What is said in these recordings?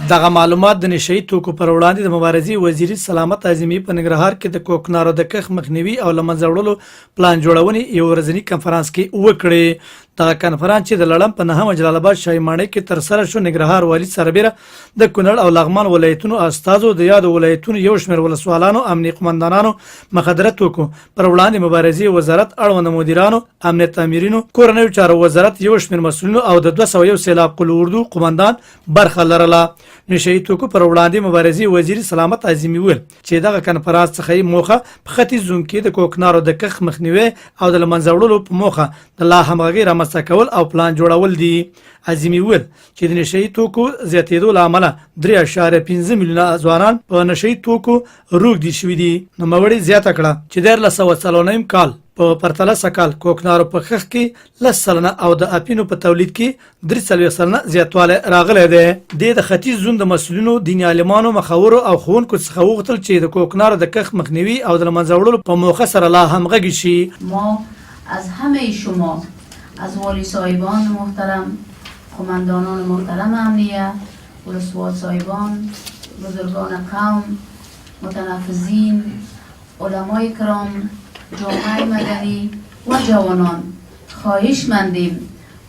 دغه معلومات د نشئی توکو پر وړاندې د مبارزې وزیري سلامت اعظمي په ننګرهار کې د کوکنارو د کښ مخنیوي او له منځه وړلو پلان جوړونې یو ورځني کنفرانس کې وکړې. دغه کنفرانس چې د لړم په 9 جلال آباد شاهي ماڼۍ کې ترسره شو، ننګرهار والي سربیره د کونړ او لغمان ولایتونو استازو د یادو ولایتونو یو شمېر ولسوالانو، امنیه قمندانانو، مخدره توکو پر وړاندې مبارزې وزارت، اړوند مدیرانو، امنیت امرینو، کورنیو چارو وزارت، یو شمېر مسؤلینو او د 201 سیلاب قل اردو قمندان برخه لرله. نشئی توکو پر وړاندې مبارزې وزیر سلامت اعظمي ویل چې دغه کنفرانس څخه موخه په ختیځ زون کې د کوکنارو د کښ مخنیوي او د منځه وړلو په موخه د لا همغږۍ رامنځته کول او پلان جوړول دي. اعظمي ویل چې د نشئی توکو زیاتېدو له امله 3.5 میلیونه ځوانان په نشئی توکو روږدي شوي دي. نوموړي زیاته کړه چې 1440 کال په پرتله سکال کوکنارو په کښ کې 10 سلنه او د اپینو په تولید کې 43 سلنه زیاتوالی راغلی دی. د ختیځ زون د مسؤلینو، دیني عالمانو، مخاورو او ښوونکو څخه وغوښتل چې د کوکنارو د کښ مخنیوي او د منځه وړلو په موخه سره لا همغږي شي. ما از همه شما، از والی صاحبان محترم، قماندانان محترم امنیه، ولسوال صاحبان، بزرگان قوم، متنفذین، علمای کرام، جامعه مدنی و جوانان خواهش مندیم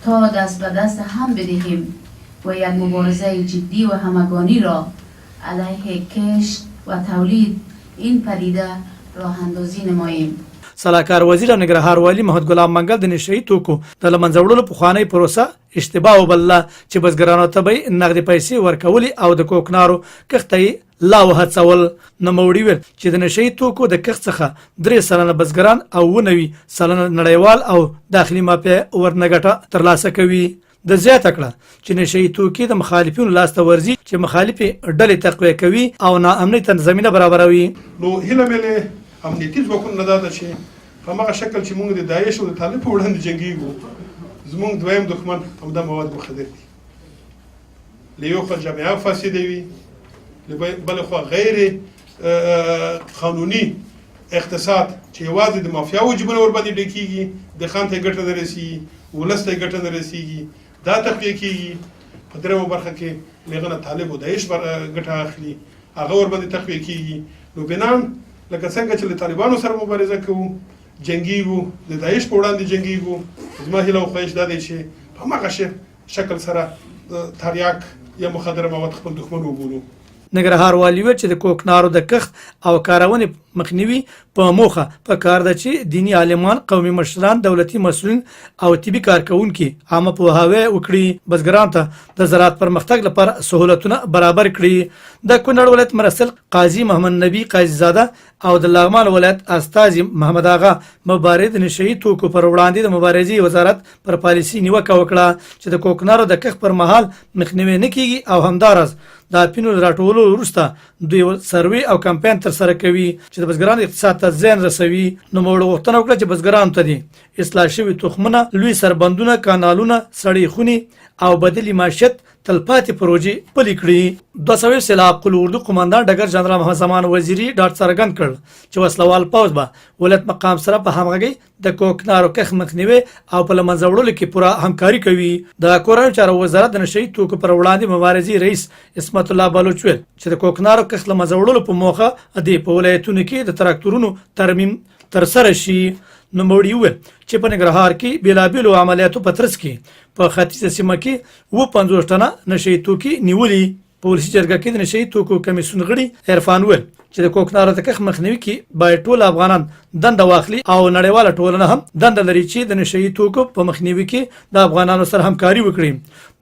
تا دست به دست هم بدهیم و یک مبارزه جدی و همگانی را علیه کشت و تولید این پدیده راه اندازی نماییم. سلاکار وزیر ننګرهار والي محمد غلام منګل د نشئی توکو د له منځه وړلو پخوانۍ پروسه اشتباه وبلله چې بزګرانو ته به نغدي پیسې ورکولې او د کوکنارو کښت لا وهڅول. نوموړي ویل چې د نشئی توکو د کښت څخه 3 سلنه بزګران او 90 سلنه نړیوال او داخلي مافیا ورنګټه ترلاسه کوي. د زیاته کړه چې نشئی توکي د مخالفینو لاسته ورځي چې مخالفې ډلې تقویه کوي او ناامنۍ ته زمینه برابروي. نو هیله مې امنیتي ځواکونه دا ده چې په هغه شکل چې موږ د داعش او د طالب په وړاندې جنګیږو، زموږ دویم دښمن همدا مواد مخدر دي. له یو خوا جامعه فاسده وي، له بل خوا غیر قانوني اقتصاد چې یوازې د مافیا وجبونه ورباندې ډکېږي، د خان ته ګټه نه رسېږي، ولس ته ګټه نه رسېږي، دا تقویه کېږي. په درېیمه برخه کې له هغه نه طالب او داعش ګټه اخلي، هغه ورباندې تقویه کېږي. نو بنان لکه څنګه چې له طالبانو سره مبارزه کوو، جنګیږو، د داعش په وړاندې جنګیږو، زما هیله او خواهش دا دی چې په هماغه شکل سره تریاک یا مخدره مواد خپل دښمن وبولو. ننګرهار والي ویل چې د کوکنارو د کښت او کارونې مخنیوي په موخه په کار ده چې دیني عالمان، قومي مشران، دولتي مسؤلین او طبي کارکونکي عامه پوهاوی وکړي، بزګرانو ته د زراعت پرمختګ لپاره سهولتونه برابر کړي. د کونړ ولایت مرسل قاضي محمد نبی قاضي زاده او د لغمان ولایت استازي محمد آغا مبارز د نشئی توکو پر وړاندې د مبارزې وزارت پر پالیسي نیوکه وکړه چې د کوکنارو د کښت پر مهال مخنیوي نه کیږي او همداراز د اپینو راټولو وروسته دوی سروې او کمپاین ترسره کوي چې د بزګرانو اقتصاد ته زیان رسوي. نوموړي غوښتنه وکړه چې بزګرانو ته دي اصلاح شوي تخمونه، لوی سربندونه، کانالونه، سړې خونې او بدیلي معیشت تلپاتې پروژې پلي کړي. 200 سیلاب قل اردو قمندان ډګر جنرال محمد زمان وزیري ډاډ څرګند کړ چې وسلوال پوځ به ولایت مقام سره په همغږۍ د کوکنارو کښ مخنیوي او په له منځه وړلو کې پوره همکاري کوي. د کورنیو چارو وزارت د نشئی توکو پر وړاندې مبارزې رئیس عصمت الله بلوچ ویل چې د کوکنارو کښ له منځه وړلو په موخه د په ولایتونو کې د تراکتورونو ترمیم ترسره شي. نوموړي وویل چې په ننګرهار کې بېلابېلو عملیاتو په ترڅ کې په ختیځه سیمه کې 50 ټنه نشئی توکي نیولي. په ولسي جرګه کې د نشئی توکو کمیسیون غړي عرفان ویل چې د کوکنارو د کښ مخنیوي کې باید ټول افغانان دنده واخلي او نړیواله ټولنه هم دنده لري چې د نشئی توکو په مخنیوي کې د افغانانو سره همکاري وکړي.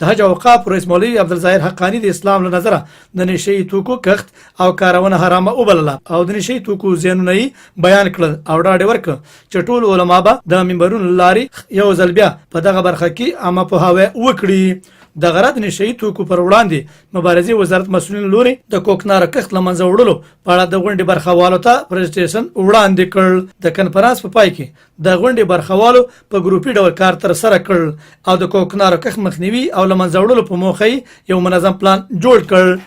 د حج او اوقاف رئیس مولوي عبدالظاهر حقانی د اسلام له نظره د نشئی توکو کښت او کارونه حرامه وبلله او د نشئی توکو زیانونه یې بیان کړل او ډاډ ورکړ چې ټول علما به د منبرونو لارې یو ځل بیا په دغه برخه کې عامه پوهاوی وکړي. د غرض نشئی توکو پر وړاندې مبارزې وزارت مسؤلین لوري د کوکنارو کښت له منځه وړلو په اړه د غونډې برخوالو ته پریزنټیشن وړاندې کړ. د کنفرانس په پای کې د غونډې برخوالو په ګروپي ډول کار ترسره کړ او د کوکنارو کښت مخنیوي او له منځه وړلو په موخه یو منظم پلان جوړ کړ.